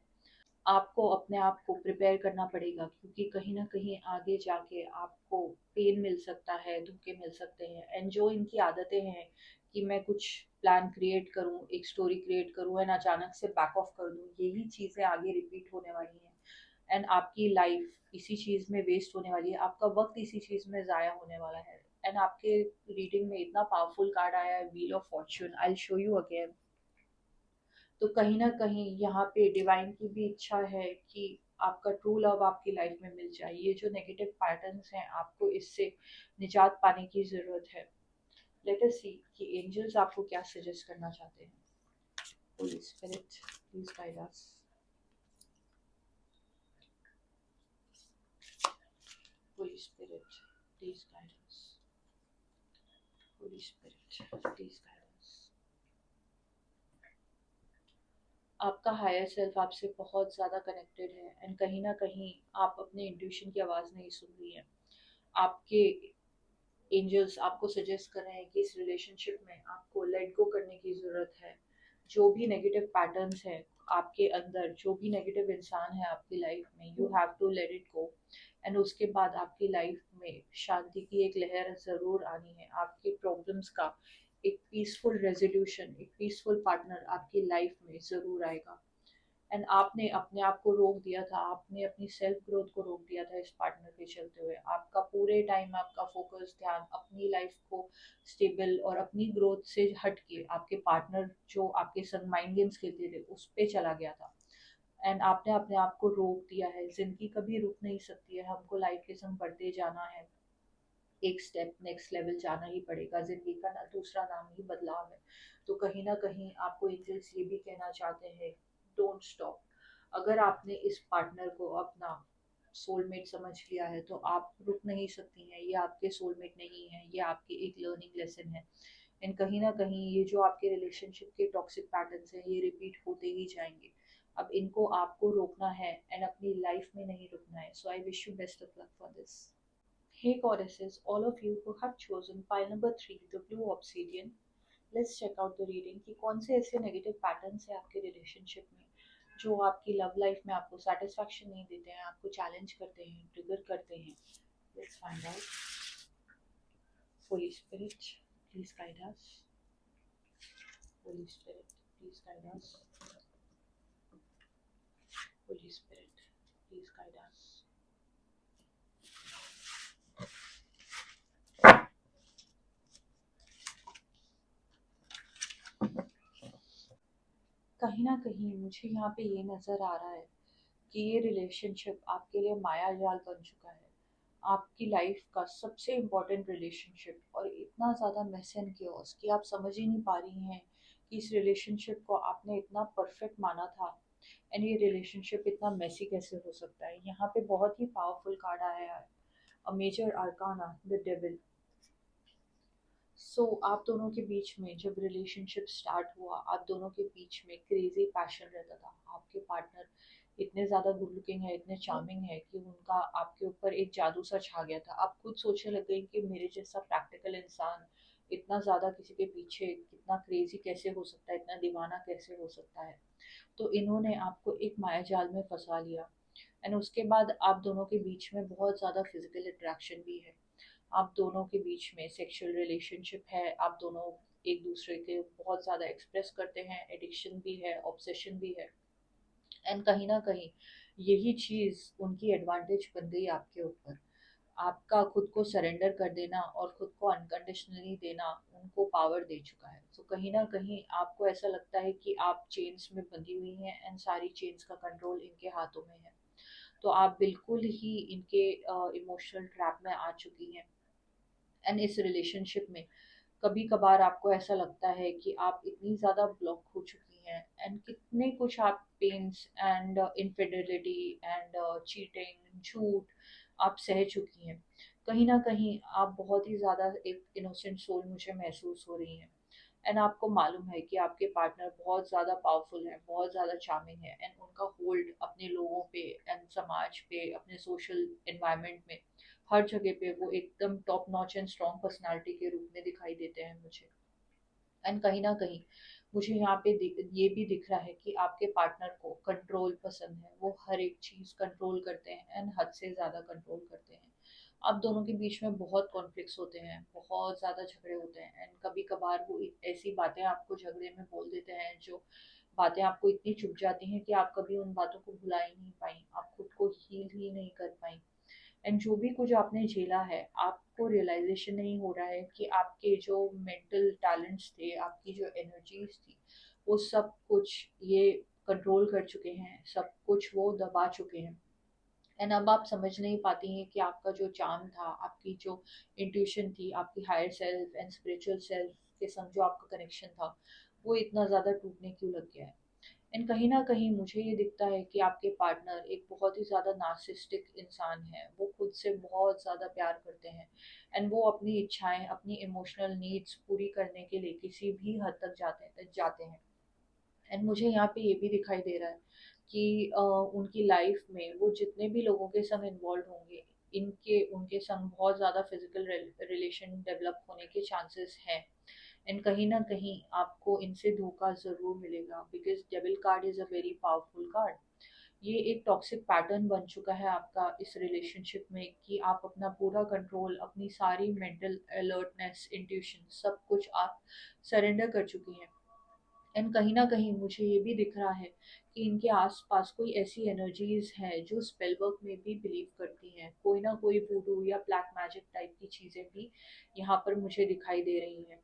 आपको अपने आप को प्रिपेयर करना पड़ेगा, क्योंकि कहीं ना कहीं आगे जाके आपको पेन मिल सकता है, धोखे मिल सकते हैं। एंड जो इनकी आदतें हैं कि मैं कुछ प्लान क्रिएट करूं, एक स्टोरी क्रिएट करूं एंड अचानक से बैक ऑफ कर दूं, यही चीज़ें आगे रिपीट होने वाली हैं। एंड आपकी लाइफ इसी चीज़ में वेस्ट होने वाली है, आपका वक्त इसी चीज़ में ज़ाया होने वाला है। एंड आपके रीडिंग में इतना पावरफुल कार्ड आया है, wheel of Fortune. I show you again. तो कहीं ना कहीं यहाँ पे डिवाइन की भी इच्छा है कि आपका ट्रू लव आपकी लाइफ में मिल जाए। ये जो नेगेटिव पैटर्न्स हैं, आपको इससे निजात पाने की ज़रूरत है। लेट अस सी कि एंजल्स आपको क्या सजेस्ट करना चाहते हैं। Holi spirit, please guide us. Holi spirit, please guide us. Holi spirit, please guide us. आपका हायर सेल्फ आपसे बहुत ज़्यादा कनेक्टेड है, एंड कहीं ना कहीं आप अपने इंट्यूशन की आवाज़ नहीं सुन रही हैं। आपके एंजल्स आपको सजेस्ट कर रहे हैं कि इस रिलेशनशिप में आपको लेट गो करने की ज़रूरत है। जो भी नेगेटिव पैटर्न्स हैं आपके अंदर, जो भी नेगेटिव इंसान है आपकी लाइफ में, you have to let it go. And उसके बाद आपकी लाइफ में शांति की एक लहर ज़रूर आनी है। आपकी प्रॉब्लम्स का एक पीसफुल रेजोल्यूशन, एक पीसफुल पार्टनर आपकी लाइफ में ज़रूर आएगा। एंड आपने अपने आप को रोक दिया था, आपने अपनी सेल्फ ग्रोथ को रोक दिया था इस पार्टनर के चलते हुए। आपका पूरे टाइम आपका फोकस, ध्यान अपनी लाइफ को स्टेबल और अपनी ग्रोथ से हट के आपके पार्टनर जो आपके संग माइंड गेम्स खेलते थे उस पे चला गया था। एंड आपने अपने आप को रोक दिया है। जिंदगी कभी रुक नहीं सकती है, हमको लाइफ के संग बढ़ते जाना है। एक स्टेप नेक्स्ट लेवल जाना ही पड़ेगा। जिंदगी का ना दूसरा नाम ही बदलाव है। तो कहीं ना कहीं आपको एंजल्स ये भी कहना चाहते हैं, डोंट स्टॉप। अगर आपने इस पार्टनर को अपना सोलमेट समझ लिया है तो आप रुक नहीं सकती हैं। ये आपके सोलमेट नहीं है, ये आपकी एक लर्निंग लेसन है। एंड कहीं ना कहीं ये जो आपके रिलेशनशिप के टॉक्सिक पैटर्न्स हैं ये रिपीट होते ही जाएंगे। अब इनको आपको रोकना है एंड अपनी लाइफ में नहीं रुकना है। So I wish you best of luck for this. Hey goddesses, all of you who have chosen pile number 3, the blue obsidian, let's check out the reading कि कौन से ऐसे नेगेटिव पैटर्न्स हैं आपके रिलेशनशिप में जो आपकी लव लाइफ में आपको सेटिस्फैक्शन नहीं देते हैं, आपको चैलेंज करते हैं, ट्रिगर करते हैं। Let's find out. Holi spirit, please guide us. Holi spirit, please guide us. Holi spirit, please guide us. कहीं ना कहीं मुझे यहाँ पे ये नज़र आ रहा है कि ये रिलेशनशिप आपके लिए माया जाल बन चुका है। आपकी लाइफ का सबसे इम्पोर्टेंट रिलेशनशिप, और इतना ज़्यादा मेस एंड कियोस कि आप समझ ही नहीं पा रही हैं कि इस रिलेशनशिप को आपने इतना परफेक्ट माना था एंड ये रिलेशनशिप इतना मेसी कैसे हो सकता है। यहाँ पे बहुत ही पावरफुल कार्ड आया है, a major arcana, the devil. आप दोनों के बीच में जब रिलेशनशिप स्टार्ट हुआ, आप दोनों के बीच में क्रेजी पैशन रहता था। आपके पार्टनर इतने ज़्यादा गुड लुकिंग है, इतने चार्मिंग है कि उनका आपके ऊपर एक जादू सा छा गया था। आप खुद सोचने लग गई कि मेरे जैसा प्रैक्टिकल इंसान इतना ज़्यादा किसी के पीछे कितना क्रेजी कैसे हो सकता है, इतना दीवाना कैसे हो सकता है। तो इन्होंने आपको एक माया जाल में फंसा लिया। एंड उसके बाद आप दोनों के बीच में बहुत ज़्यादा फिजिकल अट्रैक्शन भी है। आप दोनों के बीच में सेक्सुअल रिलेशनशिप है। आप दोनों एक दूसरे के बहुत ज़्यादा एक्सप्रेस करते हैं। एडिक्शन भी है, ऑब्सेशन भी है। एंड कहीं ना कहीं यही चीज़ उनकी एडवांटेज बन गई आपके ऊपर। आपका खुद को सरेंडर कर देना और खुद को अनकंडीशनली देना उनको पावर दे चुका है। तो कहीं ना कहीं आपको ऐसा लगता है कि आप चेन्स में बंधी हुई हैं एंड सारी चेन्स का कंट्रोल इनके हाथों में है। तो आप बिल्कुल ही इनके इमोशनल ट्रैप में आ चुकी हैं। एंड इस रिलेशनशिप में कभी कभार आपको ऐसा लगता है कि आप इतनी ज़्यादा ब्लॉक हो चुकी हैं एंड कितने कुछ आप pains and infidelity and cheating, झूठ आप सह चुकी हैं। कहीं ना कहीं आप बहुत ही ज़्यादा एक इनोसेंट सोल मुझे महसूस हो रही हैं। एंड आपको मालूम है कि आपके पार्टनर बहुत ज़्यादा पावरफुल है, बहुत ज़्यादा चार्मिंग है, एंड उनका होल्ड अपने लोगों पे एंड समाज पे, अपने सोशल एनवायरनमेंट में, हर जगह पे वो एकदम top notch and strong personality के रूप में दिखाई देते हैं मुझे। एंड कहीं ना कहीं मुझे यहाँ पे ये भी दिख रहा है कि आपके पार्टनर को कंट्रोल पसंद है, वो हर एक चीज़ कंट्रोल करते हैं एंड हद से ज़्यादा कंट्रोल करते हैं। आप दोनों के बीच में बहुत कॉन्फ्लिक्ट्स होते हैं, बहुत ज़्यादा झगड़े होते हैं, एंड कभी कभार वो ऐसी बातें आपको झगड़े में बोल देते हैं जो बातें आपको इतनी चुभ जाती हैं कि आप कभी उन बातों को भुला ही नहीं पाई, आप खुद को हील ही नहीं कर पाई। एंड जो भी कुछ आपने झेला है, आपको रियलाइजेशन नहीं हो रहा है कि आपके जो मेंटल टैलेंट्स थे, आपकी जो एनर्जीज थी, वो सब कुछ ये कंट्रोल कर चुके हैं, सब कुछ वो दबा चुके हैं। एंड अब आप समझ नहीं पाती हैं कि आपका जो चार्म था, आपकी जो इंट्यूशन थी, आपकी higher self and spiritual self के संग जो आपका कनेक्शन था, वो इतना ज़्यादा टूटने क्यों लग गया है। एंड कहीं न कहीं मुझे ये दिखता है कि आपके पार्टनर एक बहुत ही ज़्यादा नार्सिसिस्टिक इंसान है। वो खुद से बहुत ज़्यादा प्यार करते हैं एंड वो अपनी इच्छाएँ, अपनी इमोशनल नीड्स पूरी करने के लिए किसी भी हद तक जाते हैं। एंड मुझे यहाँ पे ये भी दिखाई दे रहा है कि उनकी लाइफ में वो जितने भी लोगों के संग इन्वॉल्व होंगे, इनके उनके संग बहुत ज़्यादा फिजिकल रिलेशन डेवलप होने के चांसेस हैं। एंड कहीं ना कहीं आपको इनसे धोखा ज़रूर मिलेगा, because devil card is a very powerful card. ये एक टॉक्सिक पैटर्न बन चुका है आपका इस रिलेशनशिप में कि आप अपना पूरा कंट्रोल, अपनी सारी मेंटल अलर्टनेस, इंट्यूशन, सब कुछ आप सरेंडर कर चुकी हैं। एंड कहीं न कहीं मुझे ये भी दिख रहा है कि इनके आस-पास कोई ऐसी एनर्जीज़ हैं जो स्पेल वर्क में भी बिलीव करती हैं। कोई ना कोई वूडू या ब्लैक मैजिक टाइप की चीज़ें भी यहाँ पर मुझे दिखाई दे रही हैं।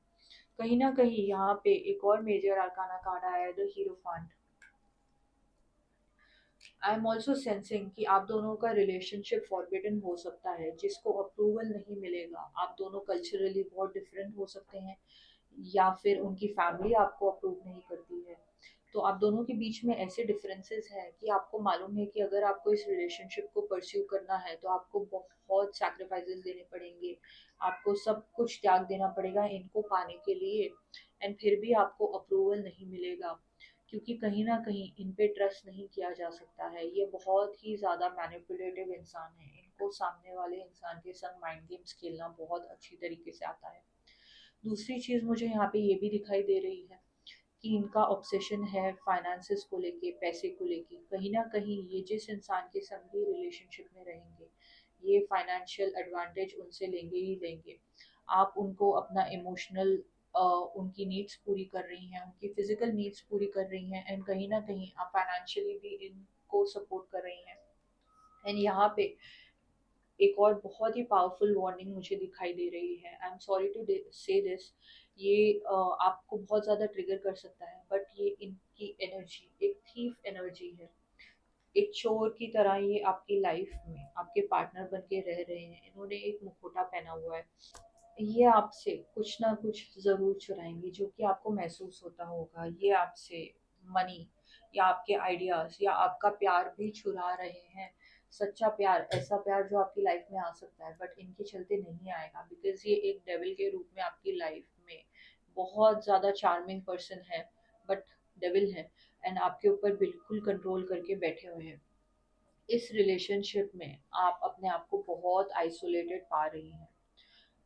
कहीं न कहीं यहाँ पे एक और मेजर आर्काना कार्ड आया है, the hierophant. I am also sensing कि आप दोनों का रिलेशनशिप फॉरबिडन हो सकता है, जिसको अप्रूवल नहीं मिलेगा। आप दोनों कल्चरली बहुत डिफरेंट हो सकते हैं, या फिर उनकी फैमिली आपको अप्रूव नहीं करती है। तो आप दोनों के बीच में ऐसे डिफरेंसेस हैं कि आपको मालूम है कि अगर आपको इस रिलेशनशिप को परस्यू करना है तो आपको बहुत सैक्रिफाइसेस देने पड़ेंगे, आपको सब कुछ त्याग देना पड़ेगा इनको पाने के लिए। एंड फिर भी आपको अप्रूवल नहीं मिलेगा, क्योंकि कहीं ना कहीं इन पे ट्रस्ट नहीं किया जा सकता है। ये बहुत ही ज़्यादा मैनिपुलेटिव इंसान है, इनको सामने वाले इंसान के संग माइंड गेम्स खेलना बहुत अच्छी तरीके से आता है। दूसरी चीज़ मुझे यहाँ पे ये भी दिखाई दे रही है कि इनका ऑब्सेशन है फाइनेंसेस को लेके, पैसे को लेके। कहीं ना कहीं ये जिस इंसान के संग भी रिलेशनशिप में रहेंगे, ये फाइनेंशियल एडवांटेज उनसे लेंगे ही लेंगे। आप उनको अपना इमोशनल, उनकी नीड्स पूरी कर रही हैं, उनकी फिजिकल नीड्स पूरी कर रही हैं, एंड कहीं ना कहीं आप फाइनेंशियली भी इनको सपोर्ट कर रही हैं। एंड यहाँ पे एक और बहुत ही पावरफुल वार्निंग मुझे दिखाई दे रही है। आई एम सॉरी टू से दिस, ये आपको बहुत ज़्यादा ट्रिगर कर सकता है, बट ये इनकी एनर्जी एक थीफ एनर्जी है। एक चोर की तरह ये आपकी लाइफ में आपके पार्टनर बन के रह रहे हैं। इन्होंने एक मुखौटा पहना हुआ है। ये आपसे कुछ ना कुछ ज़रूर चुराएंगे, जो कि आपको महसूस होता होगा। ये आपसे मनी या आपके आइडियाज़ या आपका प्यार भी चुरा रहे हैं। सच्चा प्यार, ऐसा प्यार जो आपकी लाइफ में आ सकता है, बट इनके चलते नहीं आएगा, बिकॉज़ ये एक डेविल के रूप में आपकी लाइफ में बहुत ज़्यादा चार्मिंग पर्सन है, बट डेविल है, एंड आपके ऊपर बिल्कुल कंट्रोल करके बैठे हुए हैं। इस रिलेशनशिप में आप अपने आप को बहुत आइसोलेटेड पा रही हैं।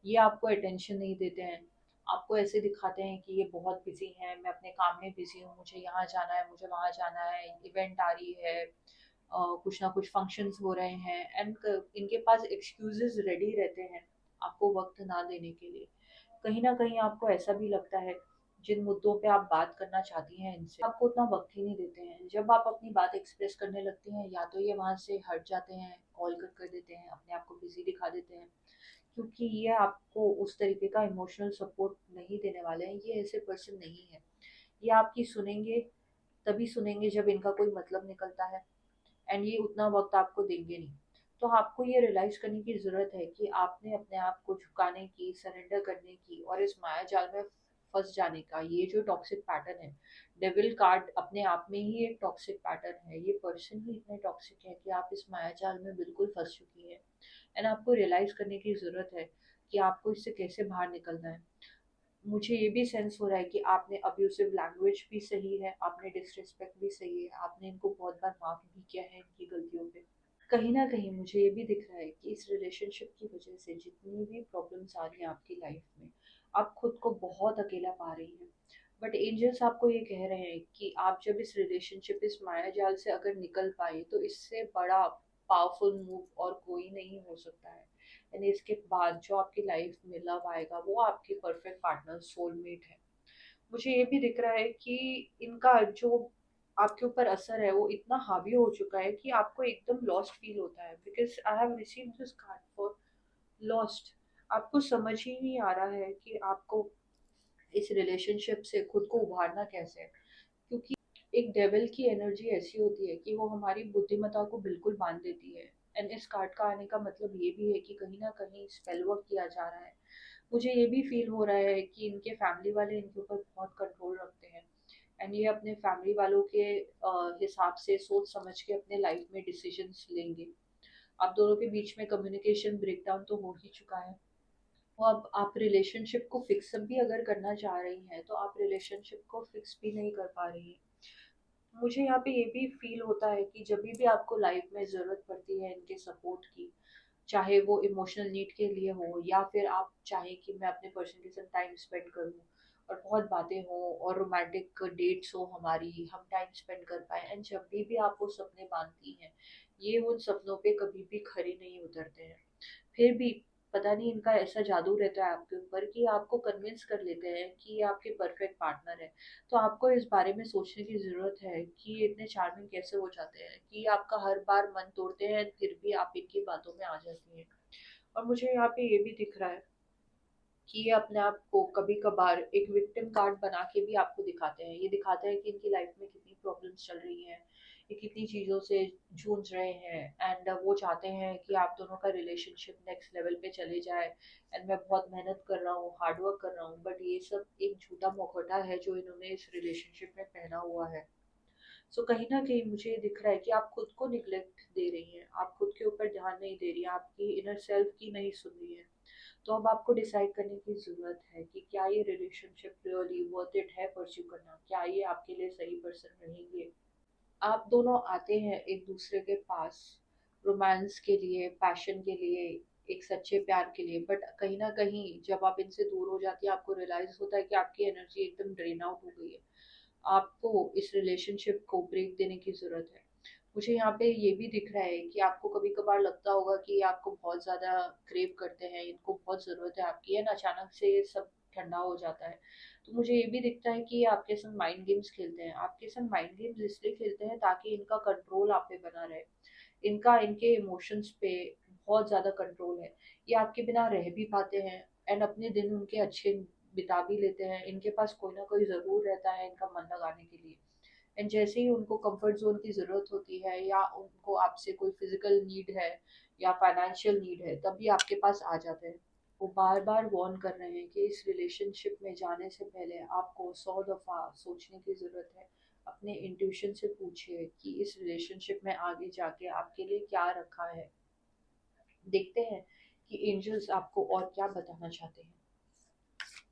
ये आपको अटेंशन नहीं देते हैं, आपको ऐसे दिखाते हैं कि ये बहुत बिजी हैं, मैं अपने काम में बिजी हूँ, मुझे यहाँ जाना है, मुझे वहाँ जाना है, इवेंट आ रही है, कुछ ना कुछ फंक्शंस हो रहे हैं, एंड इनके पास एक्सक्यूजेस रेडी रहते हैं आपको वक्त ना देने के लिए। कहीं ना कहीं आपको ऐसा भी लगता है जिन मुद्दों पे आप बात करना चाहती हैं इनसे, आपको उतना वक्त ही नहीं देते हैं। जब आप अपनी बात एक्सप्रेस करने लगती हैं, या तो ये वहाँ से हट जाते हैं, कॉल कट कर देते हैं, अपने आप को बिजी दिखा देते हैं, क्योंकि ये आपको उस तरीके का इमोशनल सपोर्ट नहीं देने वाले हैं। ये ऐसे पर्सन नहीं है। ये आपकी सुनेंगे, तभी सुनेंगे जब इनका कोई मतलब निकलता है, एंड ये उतना वक्त आपको देंगे नहीं। तो आपको ये रियलाइज करने की ज़रूरत है कि आपने अपने आप को झुकाने की, सरेंडर करने की और इस माया जाल में फंस जाने का, ये जो टॉक्सिक पैटर्न है, डेविल कार्ड अपने आप में ही एक टॉक्सिक पैटर्न है। ये पर्सन ही इतने टॉक्सिक है कि आप इस माया जाल में बिल्कुल फंस चुकी है, एंड आपको रियलाइज करने की ज़रूरत है कि आपको इससे कैसे बाहर निकलना है। मुझे ये भी सेंस हो रहा है कि आपने अब्यूसिव लैंग्वेज भी सही है, आपने डिसरिस्पेक्ट भी सही है, आपने इनको बहुत बार माफ़ भी किया है इनकी गलतियों पे। कहीं न कहीं मुझे ये भी दिख रहा है कि इस रिलेशनशिप की वज़ह से जितनी भी प्रॉब्लम्स आ रही हैं आपकी लाइफ़ में, आप खुद को बहुत अकेला पा रही हैं। बट एंजल्स आपको ये कह रहे हैं कि आप जब इस रिलेशनशिप, इस मायाजाल से अगर निकल पाए, तो इससे बड़ा पावरफुल मूव और कोई नहीं हो सकता है। यानी इसके बाद जो आपकी लाइफ़ में लव आएगा, वो आपके परफेक्ट पार्टनर, सोलमेट है। मुझे ये भी दिख रहा है कि इनका जो आपके ऊपर असर है वो इतना हावी हो चुका है कि आपको एकदम लॉस्ट फील होता है, because I have received this card for lost. आपको समझ ही नहीं आ रहा है कि आपको इस रिलेशनशिप से खुद को उभारना कैसे है, क्योंकि एक डेविल की एनर्जी ऐसी होती है कि वो हमारी बुद्धिमत्ता को बिल्कुल बांध देती है। एंड इस कार्ड का आने का मतलब ये भी है कि कहीं ना कहीं स्पेल वर्क किया जा रहा है। मुझे ये भी फील हो रहा है कि इनके फैमिली वाले इनके ऊपर बहुत कंट्रोल रखते हैं, एंड ये अपने फैमिली वालों के हिसाब से सोच समझ के अपने लाइफ में डिसीजंस लेंगे। आप दोनों के बीच में कम्युनिकेशन ब्रेकडाउन तो हो ही चुका है। तो अब आप रिलेशनशिप को फिक्स भी अगर करना चाह रही हैं, तो आप रिलेशनशिप को फिक्स भी नहीं कर पा रही हैं। मुझे यहाँ पे ये भी फील होता है कि जब भी आपको लाइफ में ज़रूरत पड़ती है इनके सपोर्ट की, चाहे वो इमोशनल नीड के लिए हो या फिर आप चाहें कि मैं अपने पर्सन के साथ टाइम स्पेंड करूं और बहुत बातें हो और रोमांटिक डेट्स हो हमारी, हम टाइम स्पेंड कर पाए, एंड जब भी आप वो सपने बांधती हैं, ये उन सपनों पे कभी भी खरे नहीं उतरते हैं। फिर भी पता नहीं इनका ऐसा जादू रहता है आपके ऊपर कि आपको कन्विंस कर लेते हैं कि ये आपके परफेक्ट पार्टनर है। तो आपको इस बारे में सोचने की ज़रूरत है कि ये इतने चार्मिंग कैसे हो जाते हैं कि ये आपका हर बार मन तोड़ते हैं, फिर भी आप इनकी बातों में आ जाती हैं। और मुझे यहाँ पे ये भी दिख रहा है कि ये अपने आप को कभी कभार एक विक्टिम कार्ड बना के भी आपको दिखाते हैं। ये दिखाते हैं कि इनकी लाइफ में कितनी प्रॉब्लम्स चल रही हैं, ये कितनी चीज़ों से जूझ रहे हैं, एंड वो चाहते हैं कि आप दोनों का रिलेशनशिप नेक्स्ट लेवल पे चले जाए। एंड मैं बहुत मेहनत कर रहा हूँ, हार्ड वर्क कर रहा हूँ, बट ये सब एक झूठा मुखौटा है जो इन्होंने इस रिलेशनशिप में पहना हुआ है। सो कहीं न कहीं मुझे ये दिख रहा है कि आप खुद को निग्लेक्ट दे रही हैं, आप खुद के ऊपर ध्यान नहीं दे रही हैं, आपकी इनर सेल्फ की नहीं सुन रही हैं। तो अब आपको डिसाइड करने की ज़रूरत है कि क्या ये रिलेशनशिप रियली वर्थ इट है परस्यू करना? क्या ये आपके लिए सही पर्सन रहेंगे? आप दोनों आते हैं एक दूसरे के पास रोमांस के लिए, पैशन के लिए, एक सच्चे प्यार के लिए, बट कहीं न कहीं जब आप इनसे दूर हो जाती हैं, आपको रियलाइज़ होता है कि आपकी एनर्जी एकदम ड्रेन आउट हो गई है। आपको इस रिलेशनशिप को ब्रेक देने की ज़रूरत है। मुझे यहाँ पे ये भी दिख रहा है कि आपको कभी-कभार लगता होगा कि ये आपको बहुत ज़्यादा क्रेव करते हैं, इनको बहुत ज़रूरत है आपकी, एंड अचानक से ये सब ठंडा हो जाता है। तो मुझे ये भी दिखता है कि ये आपके संग माइंड गेम्स खेलते हैं। आपके संग माइंड गेम्स इसलिए खेलते हैं ताकि इनका कंट्रोल आप पे बना रहे। इनका इनके इमोशंस पे बहुत ज़्यादा कंट्रोल है। ये आपके बिना रह भी पाते हैं, एंड अपने दिन उनके अच्छे बिता भी लेते हैं। इनके पास कोई ना कोई ज़रूर रहता है इनका मन लगाने के लिए। एंड जैसे ही उनको कंफर्ट ज़ोन की ज़रूरत होती है या उनको आपसे कोई फिज़िकल नीड है या फाइनेंशियल नीड है, तभी आपके पास आ जाते हैं। वो बार-बार वार्न कर रहे हैं कि इस रिलेशनशिप में जाने से पहले आपको 100 दफ़ा सोचने की ज़रूरत है। अपने इंट्यूशन से पूछिए कि इस रिलेशनशिप में आगे जाके आपके लिए क्या रखा है। देखते हैं कि एंजल्स आपको और क्या बताना चाहते हैं।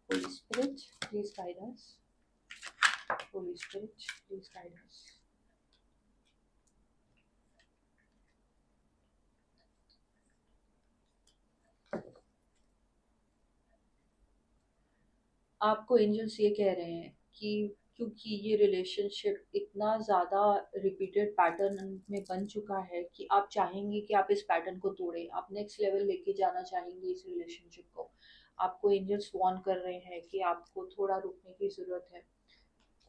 Holi spirit, please guide us. Holi spirit, please guide us. आपको एंजल्स ये कह रहे हैं कि क्योंकि ये रिलेशनशिप इतना ज़्यादा रिपीटेड पैटर्न में बन चुका है कि आप चाहेंगे कि आप इस पैटर्न को तोड़ें, आप नेक्स्ट लेवल लेके जाना चाहेंगे इस रिलेशनशिप को। आपको एंजल्स वार्न कर रहे हैं कि आपको थोड़ा रुकने की ज़रूरत है।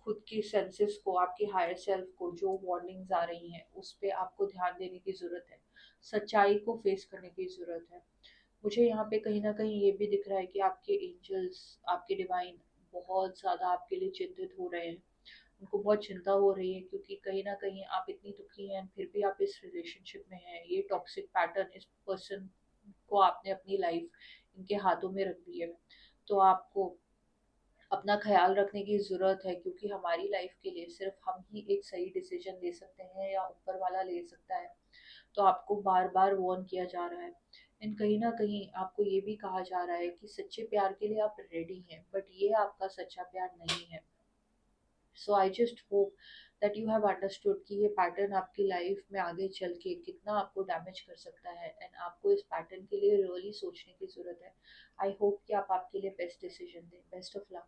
खुद की सेंसेस को, आपकी हायर सेल्फ को जो वार्निंग्स आ रही हैं, उस पे आपको ध्यान देने की ज़रूरत है। सच्चाई को फेस करने की ज़रूरत है। मुझे यहाँ पे कहीं न कहीं ये भी दिख रहा है कि आपके एंजल्स, आपके डिवाइन बहुत ज़्यादा आपके लिए चिंतित हो रहे हैं। उनको बहुत चिंता हो रही है क्योंकि कहीं न कहीं आप इतनी दुखी हैं, फिर भी आप इस रिलेशनशिप में हैं। ये टॉक्सिक पैटर्न, इस पर्सन को आपने अपनी लाइफ इनके हाथों में रख दी है। तो आपको अपना ख़्याल रखने की ज़रूरत है, क्योंकि हमारी लाइफ के लिए सिर्फ़ हम ही एक सही डिसीज़न ले सकते हैं या ऊपर वाला ले सकता है। तो आपको बार-बार वार्न किया जा रहा है एंड कहीं ना कहीं आपको ये भी कहा जा रहा है कि सच्चे प्यार के लिए आप रेडी हैं, बट ये आपका सच्चा प्यार नहीं है। So I just hope that you have understood कि ये पैटर्न आपकी लाइफ में आगे चल के कितना आपको डैमेज कर सकता है, एंड आपको इस पैटर्न के लिए रियली सोचने की ज़रूरत है। आई होप कि आप आपके लिए बेस्ट डिसीजन दें। Best of luck.